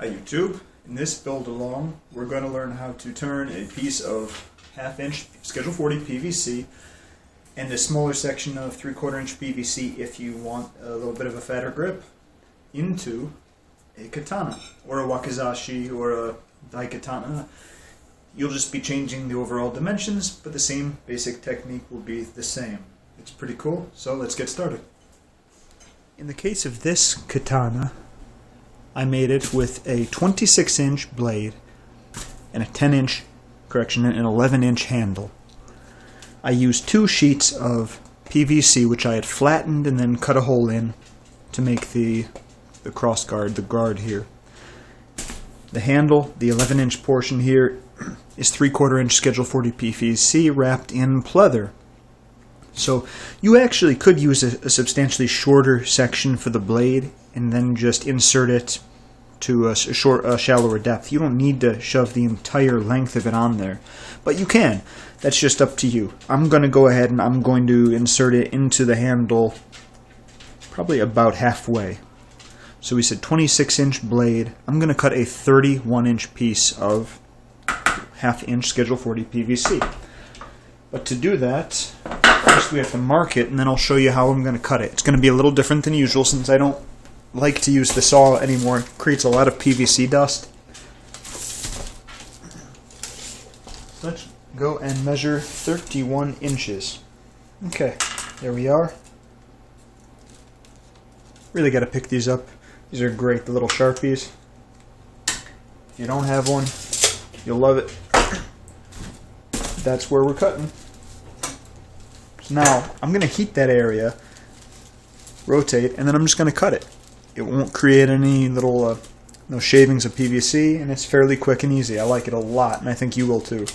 Hi YouTube. In this build along, we're going to learn how to turn a piece of 1/2 inch Schedule 40 PVC and a smaller section of 3/4 inch PVC if you want a little bit of a fatter grip into a katana or a wakizashi or a Daito. You'll just be changing the overall dimensions, but the same basic technique will be the same. It's pretty cool, so let's get started. In the case of this katana, I made it with a 26-inch blade and a 10-inch, correction, an 11-inch handle. I used 2 sheets of PVC, which I had flattened and then cut a hole in to make the cross guard, the guard here. The handle, the 11-inch portion here, is 3/4 inch Schedule 40 PVC wrapped in pleather. So you actually could use a substantially shorter section for the blade and then just insert it to a shallower depth. You don't need to shove the entire length of it on there, but you can. That's just up to you. I'm going to go ahead and I'm going to insert it into the handle probably about halfway. So we said 26-inch blade. I'm going to cut a 31-inch piece of 1/2 inch Schedule 40 PVC. But to do that, first we have to mark it, and then I'll show you how I'm going to cut it. It's going to be a little different than usual since I don't like to use the saw anymore. It creates a lot of PVC dust. Let's go and measure 31 inches. Okay, there we are. Really got to pick these up. These are great, the little Sharpies. If you don't have one, you'll love it. That's where we're cutting. So now, I'm going to heat that area, rotate, and then I'm just going to cut it. It won't create any little no shavings of PVC, and it's fairly quick and easy. I like it a lot, and I think you will too.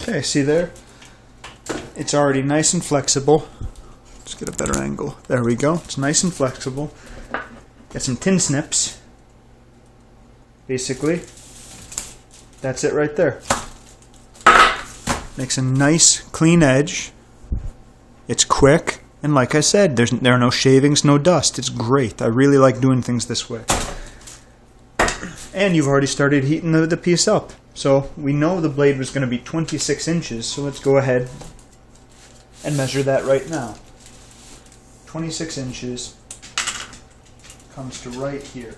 Okay, see there? It's already nice and flexible. Let's get a better angle. There we go. It's nice and flexible. Got some tin snips. Basically, that's it right there. Makes a nice, clean edge. It's quick, and like I said, there are no shavings, no dust. It's great. I really like doing things this way. And you've already started heating the piece up. So we know the blade was going to be 26 inches, so let's go ahead and measure that right now. 26 inches comes to right here.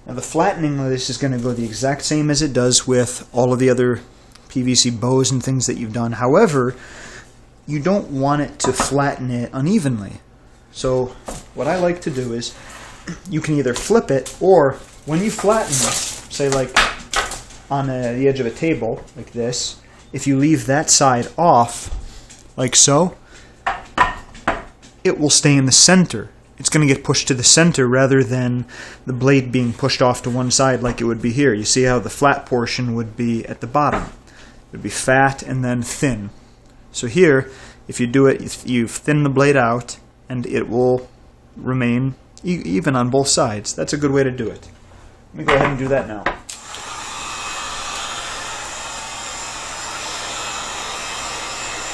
Now the flattening of this is going to go the exact same as it does with all of the other PVC bows and things that you've done. However, you don't want it to flatten it unevenly. So what I like to do is you can either flip it, or when you flatten it, say like on the edge of a table like this, if you leave that side off like so, it will stay in the center. It's going to get pushed to the center rather than the blade being pushed off to one side like it would be here. You see how the flat portion would be at the bottom. It would be fat and then thin. So here, if you do it, you thin the blade out, and it will remain even on both sides. That's a good way to do it. Let me go ahead and do that now.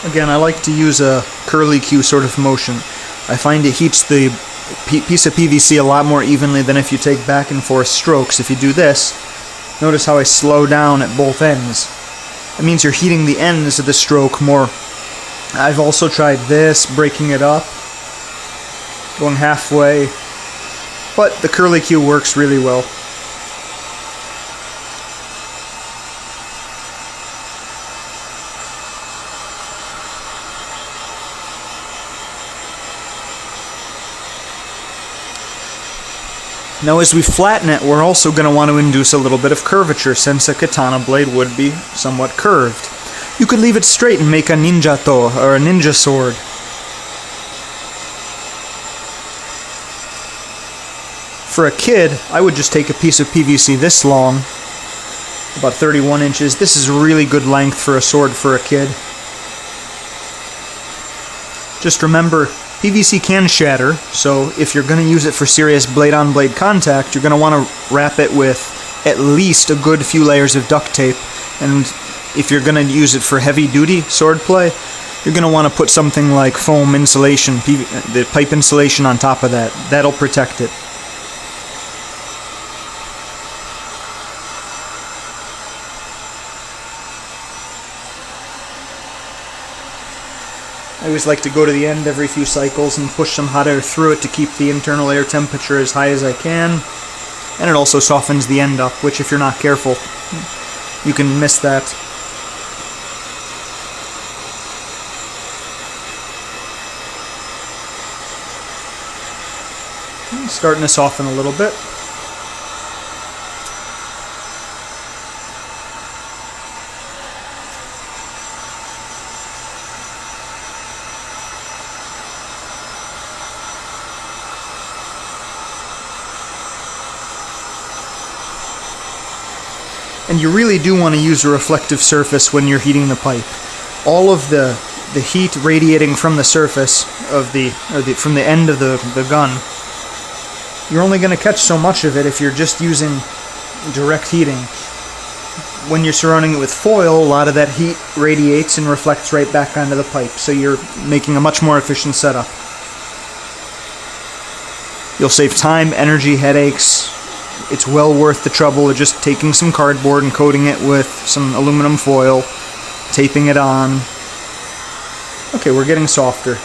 Again, I like to use a curly-Q sort of motion. I find it heats the piece of PVC a lot more evenly than if you take back and forth strokes. If you do this, notice how I slow down at both ends. It means you're heating the ends of the stroke more. I've also tried this, breaking it up, going halfway, but the curly Q works really well. Now as we flatten it, we're also going to want to induce a little bit of curvature, since a katana blade would be somewhat curved. You could leave it straight and make a ninjato, or a ninja sword. For a kid, I would just take a piece of PVC this long, about 31 inches. This is really good length for a sword for a kid. Just remember, PVC can shatter, so if you're going to use it for serious blade-on-blade contact, you're going to want to wrap it with at least a good few layers of duct tape. And if you're going to use it for heavy-duty sword play, you're going to want to put something like foam insulation, the pipe insulation on top of that. That'll protect it. I always like to go to the end every few cycles and push some hot air through it to keep the internal air temperature as high as I can. And it also softens the end up, which if you're not careful, you can miss that. Starting to soften a little bit. And you really do want to use a reflective surface when you're heating the pipe. All of the heat radiating from the surface of from the end of the gun, you're only going to catch so much of it if you're just using direct heating. When you're surrounding it with foil, a lot of that heat radiates and reflects right back onto the pipe, so you're making a much more efficient setup. You'll save time, energy, headaches. It's well worth the trouble of just taking some cardboard and coating it with some aluminum foil, taping it on. Okay, we're getting softer.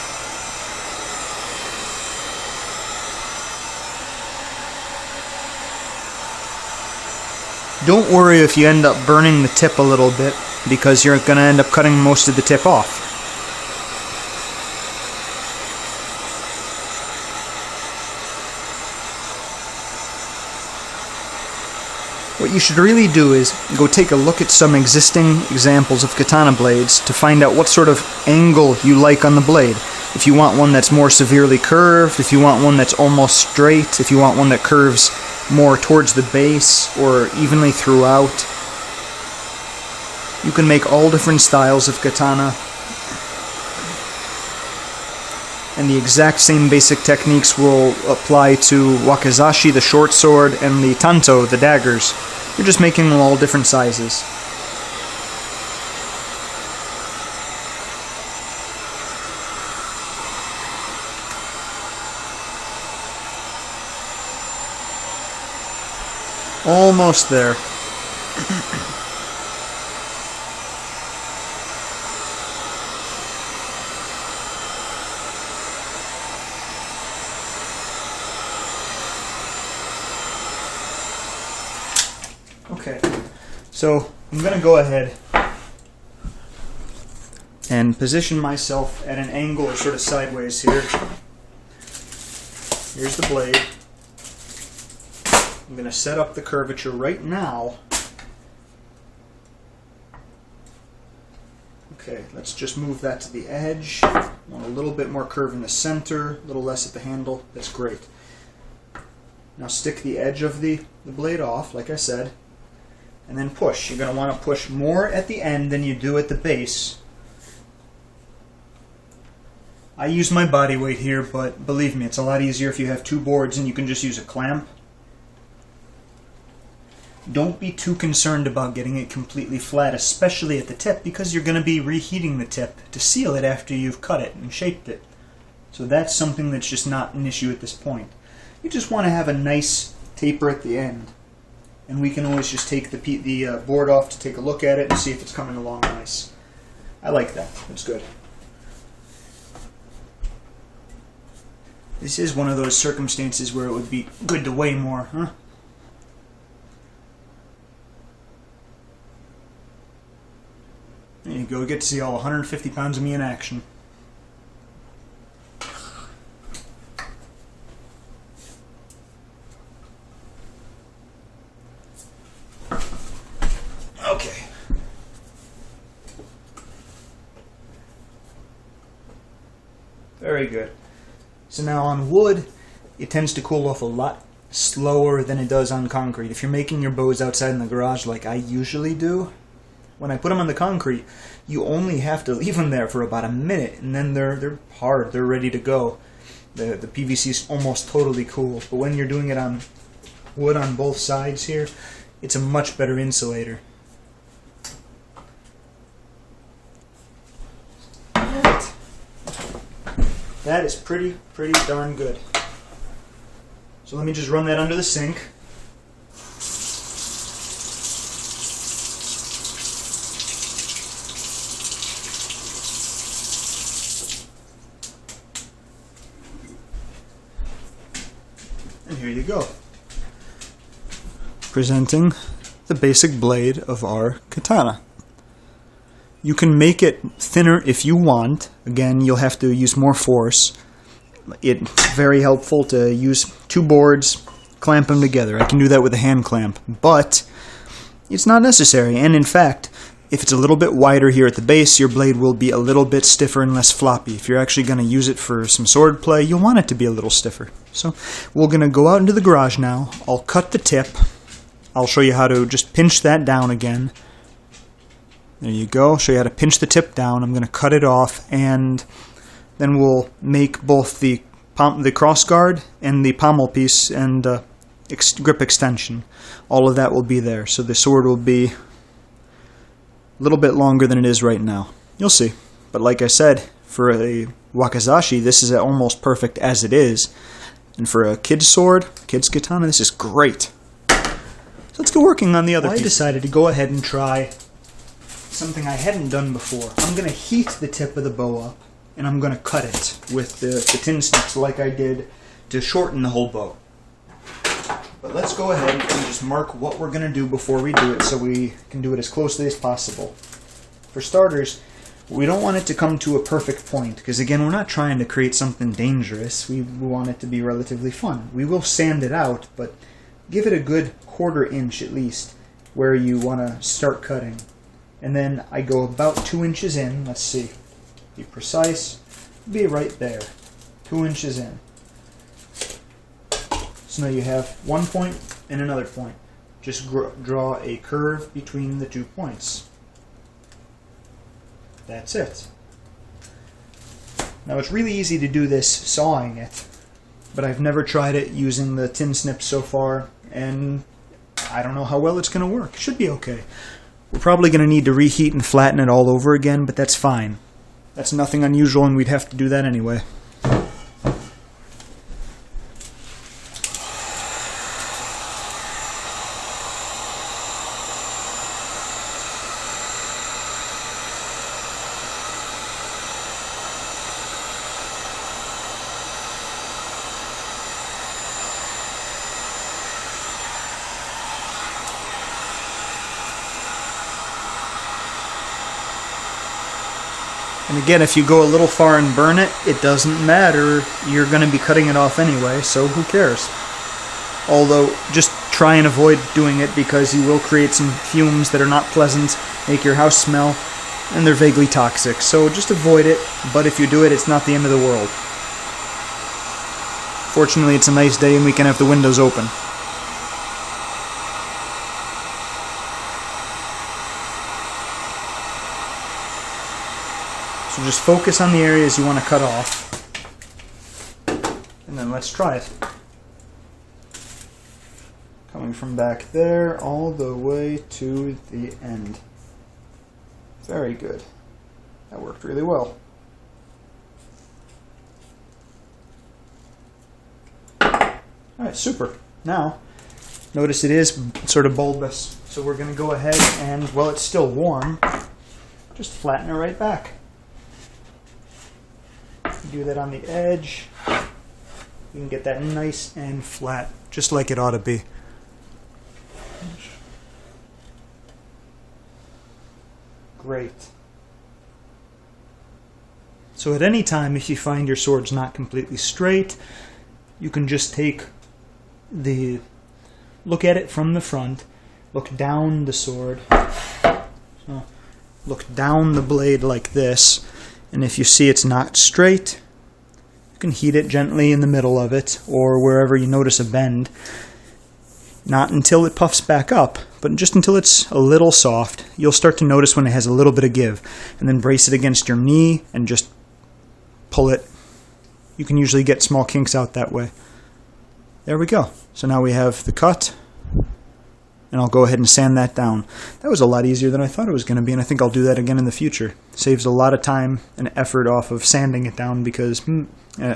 Don't worry if you end up burning the tip a little bit, because you're going to end up cutting most of the tip off. What you should really do is go take a look at some existing examples of katana blades to find out what sort of angle you like on the blade. If you want one that's more severely curved, if you want one that's almost straight, if you want one that curves more towards the base or evenly throughout. You can make all different styles of katana, and the exact same basic techniques will apply to wakizashi, the short sword, and the tanto, the daggers. You're just making them all different sizes. Almost there. Okay, so I'm going to go ahead and position myself at an angle or sort of sideways here. Here's the blade. I'm going to set up the curvature right now. Okay, let's just move that to the edge. Want a little bit more curve in the center, a little less at the handle. That's great. Now stick the edge of the blade off, like I said, and then push. You're going to want to push more at the end than you do at the base. I use my body weight here, but believe me, it's a lot easier if you have two boards and you can just use a clamp. Don't be too concerned about getting it completely flat, especially at the tip, because you're going to be reheating the tip to seal it after you've cut it and shaped it. So that's something that's just not an issue at this point. You just want to have a nice taper at the end. And we can always just take the board off to take a look at it and see if it's coming along nice. I like that. That's good. This is one of those circumstances where it would be good to weigh more, huh? There you go, get to see all 150 pounds of me in action. Very good. So now on wood, it tends to cool off a lot slower than it does on concrete. If you're making your bows outside in the garage like I usually do, when I put them on the concrete, you only have to leave them there for about a minute, and then they're hard, they're ready to go. The PVC is almost totally cool, but when you're doing it on wood on both sides here, it's a much better insulator. Alright. That is pretty darn good. So let me just run that under the sink. And here you go. Presenting the basic blade of our katana. You can make it thinner if you want. Again, you'll have to use more force. It's very helpful to use two boards, clamp them together. I can do that with a hand clamp, but it's not necessary. And in fact, if it's a little bit wider here at the base, your blade will be a little bit stiffer and less floppy. If you're actually going to use it for some sword play, you'll want it to be a little stiffer. So we're going to go out into the garage now. I'll cut the tip. I'll show you how to just pinch that down again. There you go. I'll show you how to pinch the tip down. I'm going to cut it off, and then we'll make both the cross guard and the pommel piece and grip extension. All of that will be there. So the sword will be a little bit longer than it is right now. You'll see. But like I said, for a wakizashi, this is almost perfect as it is. And for a kid's sword, kid's katana, this is great. So let's get working on the other piece. I decided to go ahead and try something I hadn't done before. I'm going to heat the tip of the bow up, and I'm going to cut it with the tin snips like I did to shorten the whole bow. But let's go ahead and just mark what we're going to do before we do it so we can do it as closely as possible. For starters, we don't want it to come to a perfect point, because again, we're not trying to create something dangerous. We want it to be relatively fun. We will sand it out, but give it a good 1/4 inch at least where you want to start cutting. And then I go about 2 inches in. Let's see. Be precise. Be right there. 2 inches in. So now you have one point and another point. Just draw a curve between the 2 points. That's it. Now it's really easy to do this sawing it, but I've never tried it using the tin snips so far, and I don't know how well it's going to work. It should be okay. We're probably going to need to reheat and flatten it all over again, but that's fine. That's nothing unusual, and we'd have to do that anyway. And again, if you go a little far and burn it, it doesn't matter. You're going to be cutting it off anyway, so who cares? Although, just try and avoid doing it because you will create some fumes that are not pleasant, make your house smell, and they're vaguely toxic. So just avoid it, but if you do it, it's not the end of the world. Fortunately, it's a nice day and we can have the windows open. So just focus on the areas you want to cut off, and then let's try it. Coming from back there all the way to the end. Very good. That worked really well. Alright, super. Now, notice it is sort of bulbous, so we're going to go ahead and, while it's still warm, just flatten it right back. Do that on the edge. You can get that nice and flat, just like it ought to be. Great. So at any time, if you find your sword's not completely straight, you can just look at it from the front, look down the sword, so look down the blade like this, and if you see it's not straight, can heat it gently in the middle of it or wherever you notice a bend. Not until it puffs back up, but just until it's a little soft. You'll start to notice when it has a little bit of give. And then brace it against your knee and just pull it. You can usually get small kinks out that way. There we go. So now we have the cut. And I'll go ahead and sand that down. That was a lot easier than I thought it was going to be, and I think I'll do that again in the future. Saves a lot of time and effort off of sanding it down because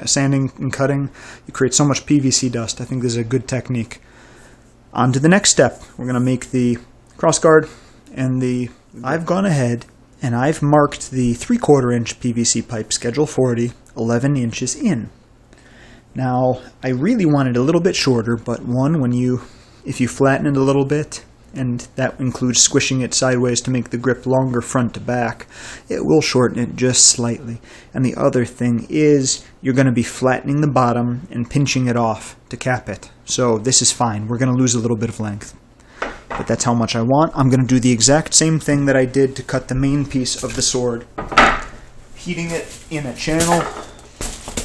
sanding and cutting, you create so much PVC dust. I think this is a good technique. On to the next step. We're going to make the crossguard and I've gone ahead and I've marked the 3/4 inch PVC pipe, schedule 40, 11 inches in. Now, I really want it a little bit shorter, but if you flatten it a little bit, and that includes squishing it sideways to make the grip longer front to back, it will shorten it just slightly. And the other thing is you're going to be flattening the bottom and pinching it off to cap it. So this is fine. We're going to lose a little bit of length. But that's how much I want. I'm going to do the exact same thing that I did to cut the main piece of the sword. Heating it in a channel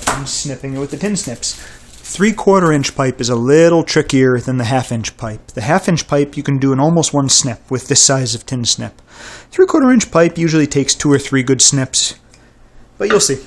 and snipping it with the tin snips. 3/4 inch pipe is a little trickier than the 1/2 inch pipe. The 1/2 inch pipe you can do in almost one snip with this size of tin snip. 3/4 inch pipe usually takes 2 or 3 good snips, but you'll see.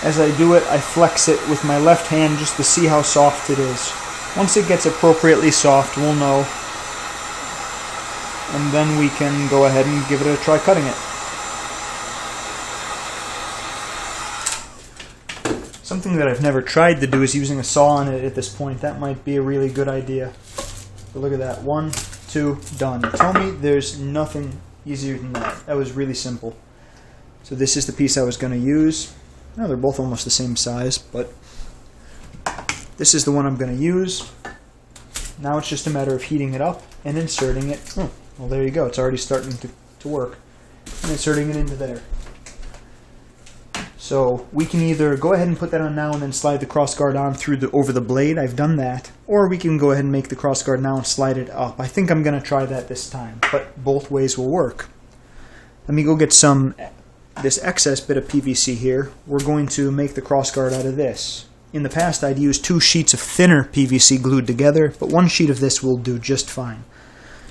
As I do it, I flex it with my left hand just to see how soft it is. Once it gets appropriately soft, we'll know. And then we can go ahead and give it a try cutting it. Something that I've never tried to do is using a saw on it at this point. That might be a really good idea. But look at that. 1, 2, done. Tell me there's nothing easier than that. That was really simple. So this is the piece I was going to use. No, they're both almost the same size, but this is the one I'm going to use. Now it's just a matter of heating it up and inserting it. Oh, well, there you go. It's already starting to work. And inserting it into there. So we can either go ahead and put that on now and then slide the crossguard on over the blade. I've done that. Or we can go ahead and make the crossguard now and slide it up. I think I'm going to try that this time, but both ways will work. Let me go get this excess bit of PVC here. We're going to make the crossguard out of this. In the past, I'd used 2 sheets of thinner PVC glued together, but 1 sheet of this will do just fine.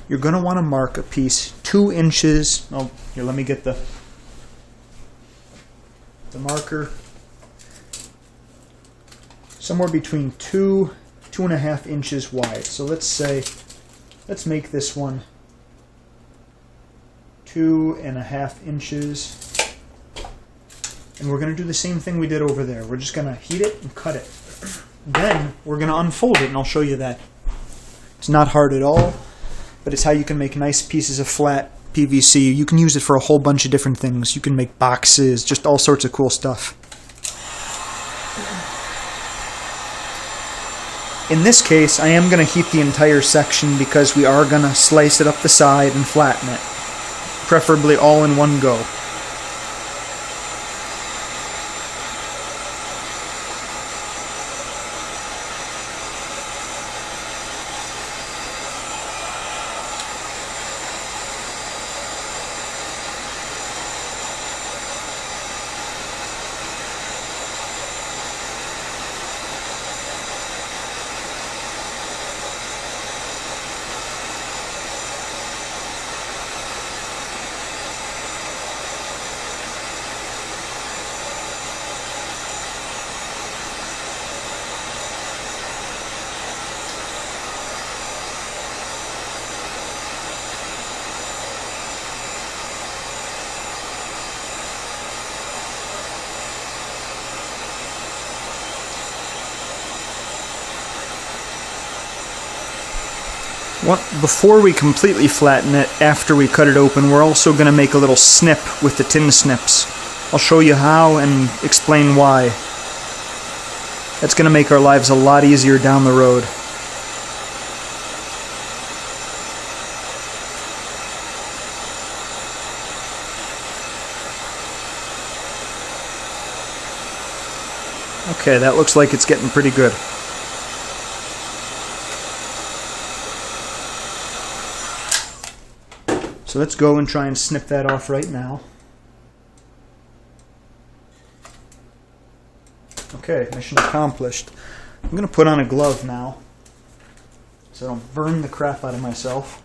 You're going to want to mark a piece 2 inches. Oh, here, let me get the marker. Somewhere between 2.5 inches wide. So let's make this one 2.5 inches. And we're going to do the same thing we did over there. We're just going to heat it and cut it. Then we're going to unfold it, and I'll show you that. It's not hard at all, but it's how you can make nice pieces of flat PVC. You can use it for a whole bunch of different things. You can make boxes, just all sorts of cool stuff. In this case, I am going to heat the entire section because we are going to slice it up the side and flatten it. Preferably all in one go. Before we completely flatten it, after we cut it open, we're also going to make a little snip with the tin snips. I'll show you how and explain why. That's going to make our lives a lot easier down the road. Okay, that looks like it's getting pretty good. So let's go and try and snip that off right now. Okay, mission accomplished. I'm going to put on a glove now so I don't burn the crap out of myself.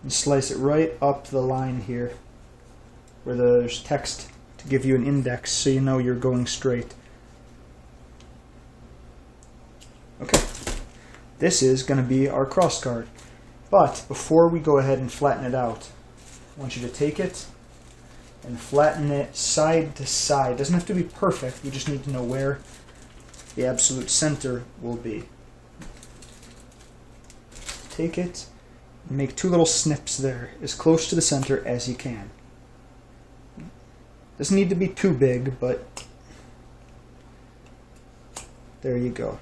And slice it right up the line here where there's text to give you an index so you know you're going straight. Okay, this is going to be our cross guard. But before we go ahead and flatten it out, I want you to take it and flatten it side to side. It doesn't have to be perfect, we just need to know where the absolute center will be. Take it and make two little snips there, as close to the center as you can. Doesn't need to be too big, but there you go.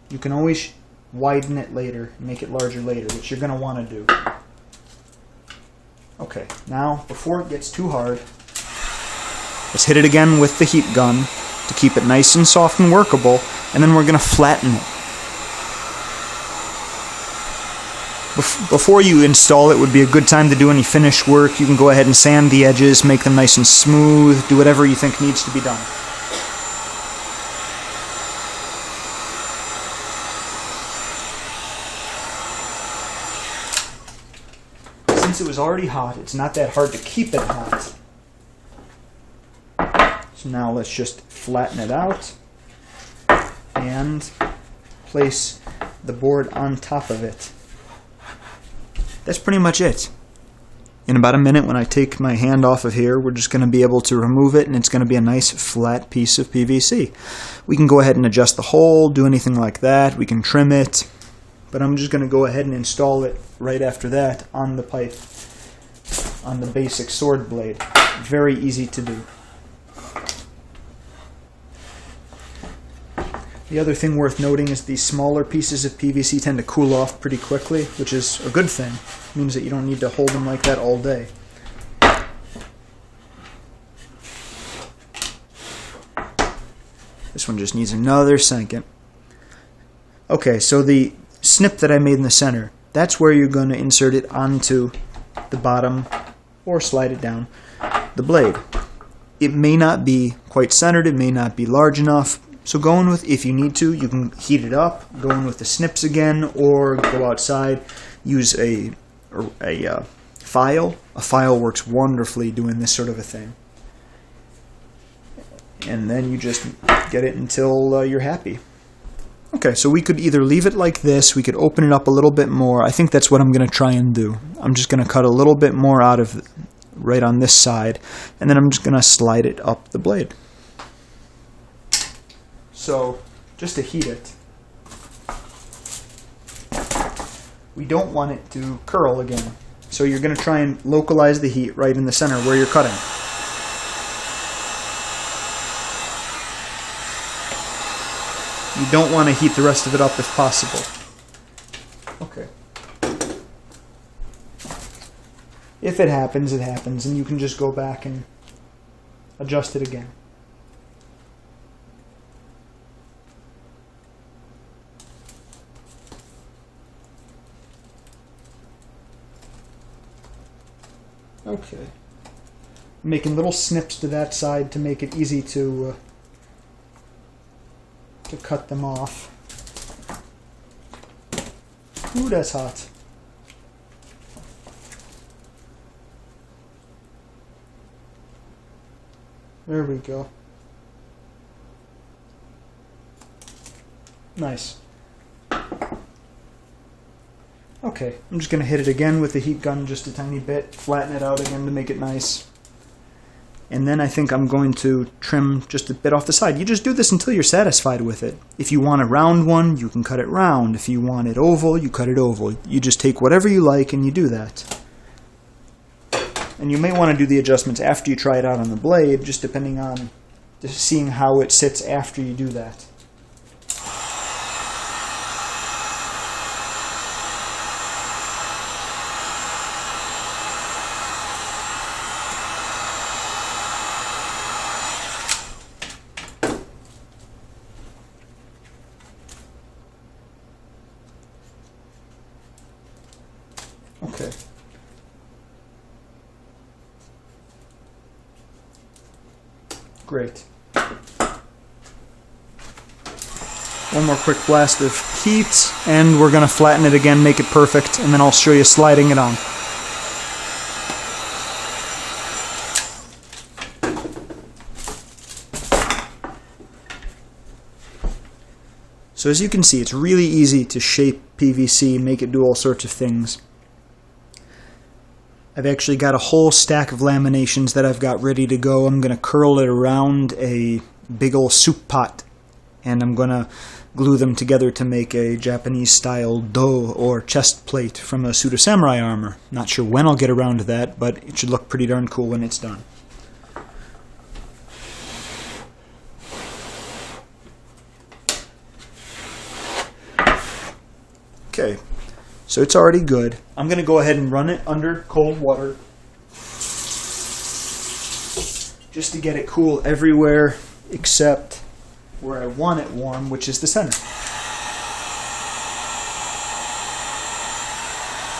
You can always widen it later, make it larger later, which you're going to want to do. Okay, now before it gets too hard, let's hit it again with the heat gun to keep it nice and soft and workable, and then we're going to flatten it. Before you install it would be a good time to do any finish work. You can go ahead and sand the edges, make them nice and smooth, do whatever you think needs to be done. Since it was already hot, it's not that hard to keep it hot. So now let's just flatten it out and place the board on top of it. That's pretty much it. In about a minute, when I take my hand off of here, we're just going to be able to remove it, and it's going to be a nice flat piece of PVC. We can go ahead and adjust the hole, do anything like that. We can trim it, but I'm just going to go ahead and install it right after that on the pipe, on the basic sword blade. Very easy to do. The other thing worth noting is these smaller pieces of PVC tend to cool off pretty quickly, which is a good thing. It means that you don't need to hold them like that all day. This one just needs another second. Okay, so the snip that I made in the center, that's where you're going to insert it onto the bottom, or slide it down, the blade. It may not be quite centered, it may not be large enough, so go in with, if you need to, you can heat it up, go in with the snips again, or go outside, use a file. A file works wonderfully doing this sort of a thing. And then you just get it until you're happy. Okay, so we could either leave it like this, we could open it up a little bit more. I think that's what I'm going to try and do. I'm just going to cut a little bit more out of right on this side, and then I'm just going to slide it up the blade. So, just to heat it, we don't want it to curl again. So you're going to try and localize the heat right in the center where you're cutting. You don't want to heat the rest of it up if possible. Okay. If it happens, and you can just go back and adjust it again. Okay. I'm making little snips to that side to make it easy to cut them off. Ooh, that's hot. There we go. Nice. Okay, I'm just going to hit it again with the heat gun just a tiny bit, flatten it out again to make it nice. And then I think I'm going to trim just a bit off the side. You just do this until you're satisfied with it. If you want a round one, you can cut it round. If you want it oval, you cut it oval. You just take whatever you like and you do that. And you may want to do the adjustments after you try it out on the blade, just depending on just seeing how it sits after you do that. Okay. Great. One more quick blast of heat, and we're going to flatten it again, make it perfect, and then I'll show you sliding it on. So as you can see, it's really easy to shape PVC, make it do all sorts of things. I've actually got a whole stack of laminations that I've got ready to go. I'm going to curl it around a big old soup pot, and I'm going to glue them together to make a Japanese-style do or chest plate from a suit of samurai armor. Not sure when I'll get around to that, but it should look pretty darn cool when it's done. Okay. So it's already good. I'm going to go ahead and run it under cold water just to get it cool everywhere except where I want it warm, which is the center.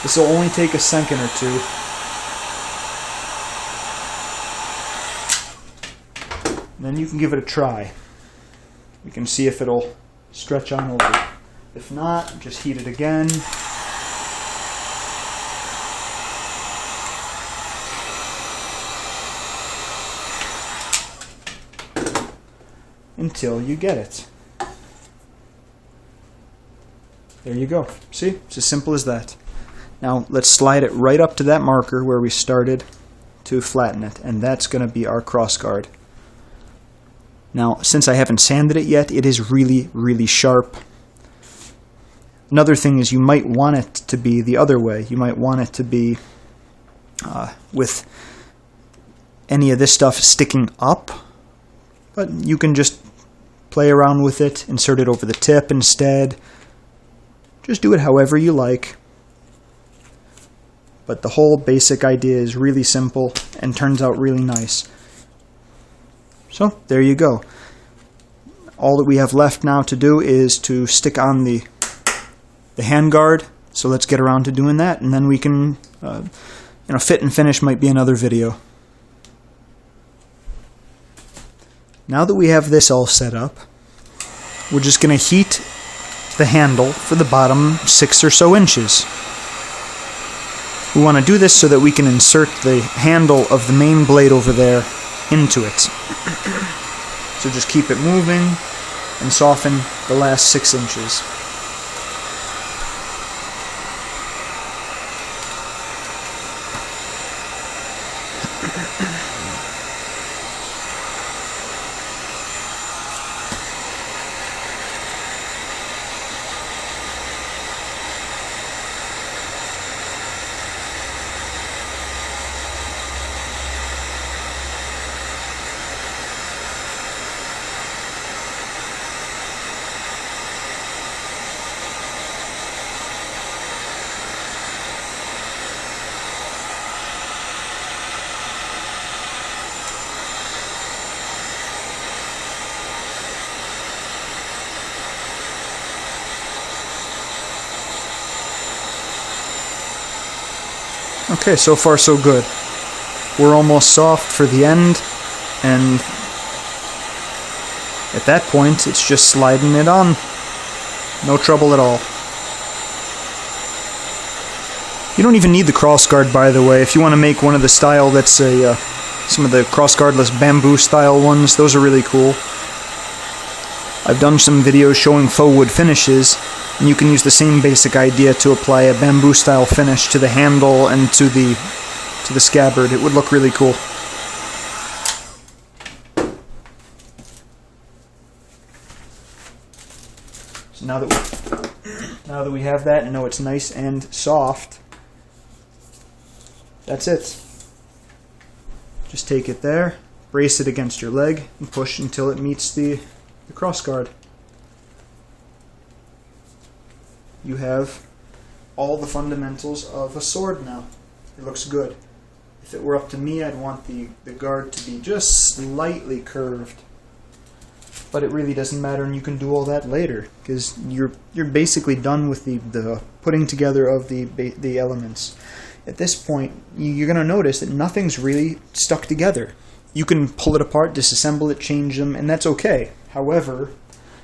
This will only take a second or two. And then you can give it a try. You can see if it'll stretch on over. If not, just heat it again. Until you get it. There you go. See? It's as simple as that. Now let's slide it right up to that marker where we started to flatten it, and that's going to be our crossguard. Now, since I haven't sanded it yet, it is really, really sharp. Another thing is you might want it to be the other way. You might want it to be with any of this stuff sticking up, but you can just play around with it, insert it over the tip instead. Just do it however you like. But the whole basic idea is really simple and turns out really nice. So there you go. All that we have left now to do is to stick on the handguard. So let's get around to doing that, and then we can, fit and finish might be another video. Now that we have this all set up, we're just going to heat the handle for the bottom 6 or so inches. We want to do this so that we can insert the handle of the main blade over there into it. So just keep it moving and soften the last 6 inches. Okay, so far so good. We're almost soft for the end, and at that point it's just sliding it on. No trouble at all. You don't even need the crossguard, by the way. If you want to make one of the style that's some of the crossguardless bamboo style ones, those are really cool. I've done some videos showing faux wood finishes, and you can use the same basic idea to apply a bamboo style finish to the handle and to the scabbard. It would look really cool. now that we have that and know it's nice and soft, that's it. Just take it there, brace it against your leg, and push until it meets the cross guard. You have all the fundamentals of a sword now. It looks good. If it were up to me, I'd want the guard to be just slightly curved. But it really doesn't matter, and you can do all that later, because you're basically done with the putting together of the elements. At this point, you're going to notice that nothing's really stuck together. You can pull it apart, disassemble it, change them, and that's okay. However,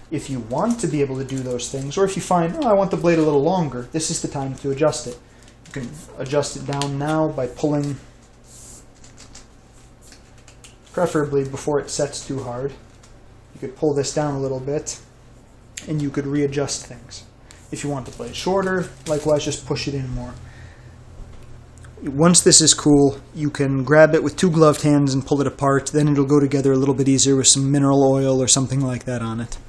if you want to be able to do those things, or if you find, oh, I want the blade a little longer, this is the time to adjust it. You can adjust it down now by pulling, preferably before it sets too hard. You could pull this down a little bit, and you could readjust things. If you want the blade shorter, likewise, just push it in more. Once this is cool, you can grab it with two gloved hands and pull it apart. Then it'll go together a little bit easier with some mineral oil or something like that on it.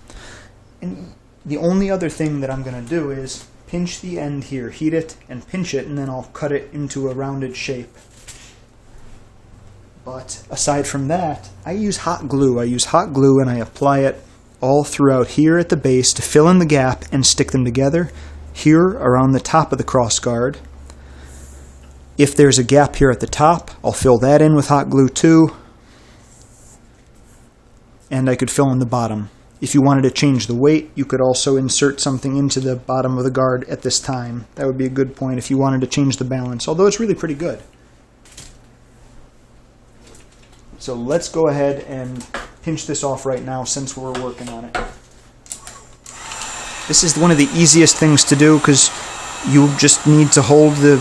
And the only other thing that I'm going to do is pinch the end here, heat it, and pinch it, and then I'll cut it into a rounded shape. But aside from that, I use hot glue. I use hot glue and I apply it all throughout here at the base to fill in the gap and stick them together here around the top of the cross guard. If there's a gap here at the top, I'll fill that in with hot glue too. And I could fill in the bottom. If you wanted to change the weight, you could also insert something into the bottom of the guard at this time. That would be a good point if you wanted to change the balance, although it's really pretty good. So let's go ahead and pinch this off right now since we're working on it. This is one of the easiest things to do because you just need to hold the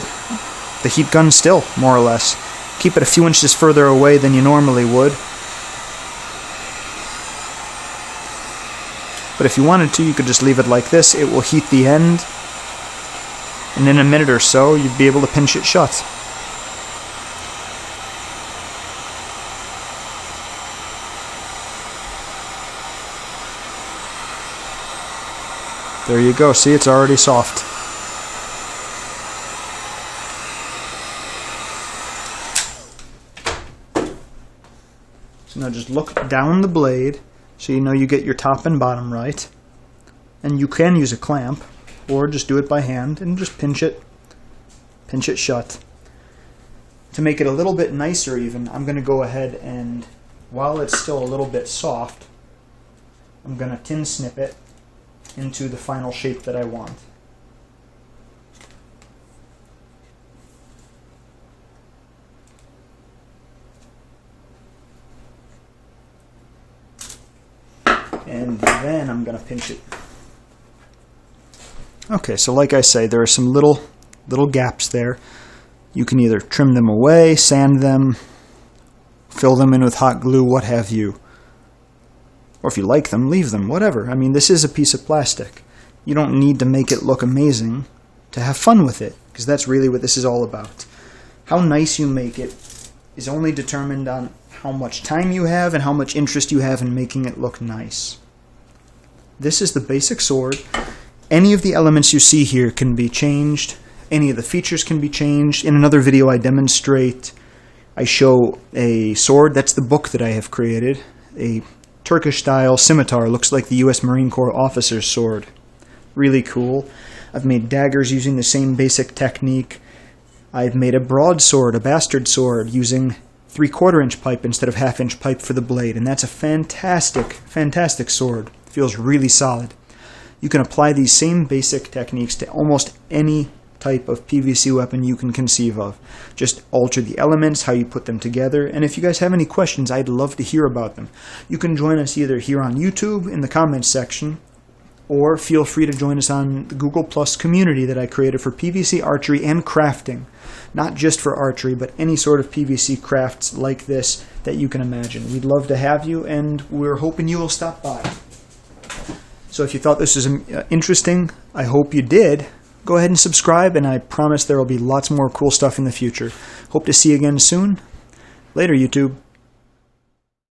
heat gun still, more or less. Keep it a few inches further away than you normally would. But if you wanted to, you could just leave it like this. It will heat the end, and in a minute or so, you'd be able to pinch it shut. There you go. See, it's already soft. So now just look down the blade so you know you get your top and bottom right. And you can use a clamp or just do it by hand and just pinch it shut. To make it a little bit nicer even, I'm going to go ahead and, while it's still a little bit soft, I'm going to tin snip it into the final shape that I want. And then I'm going to pinch it. Okay, so like I say, there are some little gaps there. You can either trim them away, sand them, fill them in with hot glue, what have you. Or if you like them, leave them, whatever. I mean, this is a piece of plastic. You don't need to make it look amazing to have fun with it, because that's really what this is all about. How nice you make it is only determined on how much time you have and how much interest you have in making it look nice. This is the basic sword. Any of the elements you see here can be changed. Any of the features can be changed. In another video I demonstrate, I show a sword. That's the book that I have created. A Turkish-style scimitar. Looks like the U.S. Marine Corps officer's sword. Really cool. I've made daggers using the same basic technique. I've made a broadsword, a bastard sword, using 3/4 inch pipe instead of 1/2 inch pipe for the blade. And that's a fantastic, fantastic sword. It feels really solid. You can apply these same basic techniques to almost any type of PVC weapon you can conceive of. Just alter the elements, how you put them together, and if you guys have any questions, I'd love to hear about them. You can join us either here on YouTube in the comments section, or feel free to join us on the Google Plus community that I created for PVC archery and crafting. Not just for archery, but any sort of PVC crafts like this that you can imagine. We'd love to have you, and we're hoping you will stop by. So if you thought this was interesting, I hope you did. Go ahead and subscribe, and I promise there will be lots more cool stuff in the future. Hope to see you again soon. Later, YouTube.